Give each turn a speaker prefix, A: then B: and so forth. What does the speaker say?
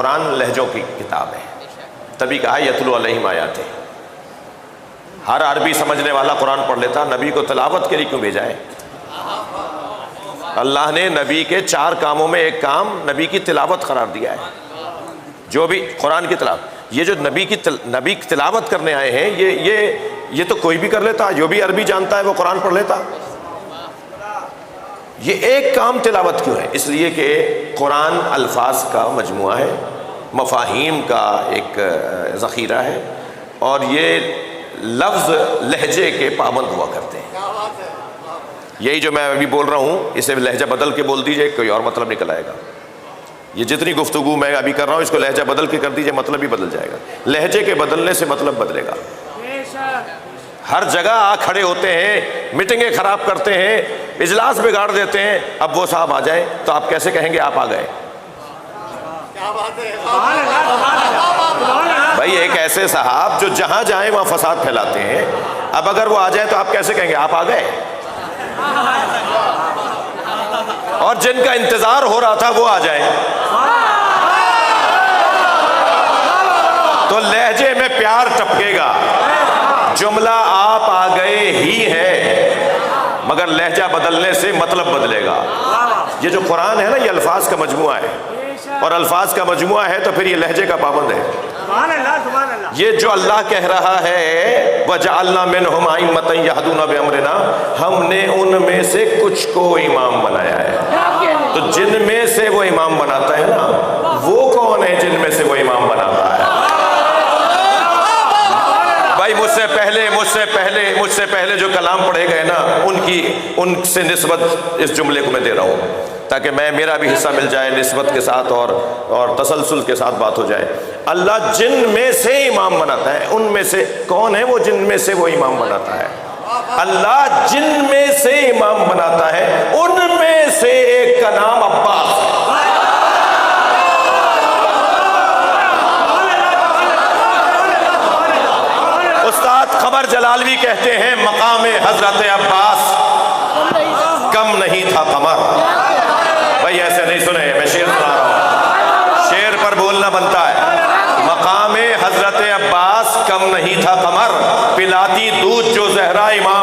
A: قرآن لہجوں کی کتاب ہے، تبھی کہا یتلو علیہم آیاتہ۔ ہر عربی سمجھنے والا قرآن پڑھ لیتا، نبی کو تلاوت کے لیے کیوں بھیجا ہے؟ اللہ نے نبی کے 4 کاموں میں ایک کام نبی کی تلاوت قرار دیا ہے۔ جو بھی قرآن کی تلاوت، یہ جو نبی کی تلاوت کرنے آئے ہیں، یہ تو کوئی بھی کر لیتا، جو بھی عربی جانتا ہے وہ قرآن پڑھ لیتا۔ یہ ایک کام تلاوت کیوں ہے؟ اس لیے کہ قرآن الفاظ کا مجموعہ ہے، مفاہیم کا ایک ذخیرہ ہے، اور یہ لفظ لہجے کے پابند ہوا کرتے ہیں۔ یہی جو میں ابھی بول رہا ہوں، اسے لہجہ بدل کے بول دیجئے، کوئی اور مطلب نکل آئے گا۔ یہ جتنی گفتگو میں ابھی کر رہا ہوں، اس کو لہجہ بدل کے کر دیجئے، مطلب ہی بدل جائے گا۔ لہجے کے بدلنے سے مطلب بدلے گا۔ ہر جگہ آ کھڑے ہوتے ہیں، میٹنگیں خراب کرتے ہیں، اجلاس بگاڑ دیتے ہیں، اب وہ صاحب آ جائیں تو آپ کیسے کہیں گے آپ آ گئے؟ بھائی ایک ایسے صاحب جو جہاں جائیں وہاں فساد پھیلاتے ہیں، اب اگر وہ آ جائیں تو آپ کیسے کہیں گے آپ آ گئے؟ اور جن کا انتظار ہو رہا تھا وہ آ جائیں تو لہجے میں پیار ٹپکے گا۔ جملہ آپ آ گئے ہی ہے، مگر لہجہ بدلنے سے مطلب بدلے گا۔ یہ جو قرآن ہے نا، یہ الفاظ کا مجموعہ ہے، اور الفاظ کا مجموعہ ہے تو پھر یہ لہجے کا پابند ہے۔ یہ جو اللہ کہہ رہا ہے وَجَعَلْنَا مِنْهُمْ أَئِمَّةً يَهْدُونَ بِأَمْرِنَا، ہم نے ان میں سے کچھ کو امام بنایا ہے۔ تو جن میں سے وہ امام بناتا ہے نا، وہ کون ہے جن میں سے وہ امام بناتا ہے؟ بھائی مجھ سے پہلے جو کلام پڑھے گئے نا، ان سے نسبت اس جملے کو میں دے رہا ہوں، تاکہ میرا بھی حصہ مل جائے نسبت کے ساتھ اور تسلسل کے ساتھ بات ہو جائے۔ اللہ جن میں سے امام بناتا ہے، ان میں سے کون ہے وہ جن میں سے وہ امام بناتا ہے؟ اللہ جن میں سے امام بناتا ہے، ان میں سے ایک کا نام عباس ہے۔ استاد قمر جلالوی کہتے ہیں مقام حضرت عباس کم نہیں تھا قمر۔ بھائی ایسے نہیں سنے، میں شعر سنا رہا ہوں، شعر پر بولنا بنتا ہے۔ مقام حضرت عباس کم نہیں تھا قمر، پلاتی دودھ جو زہرا امام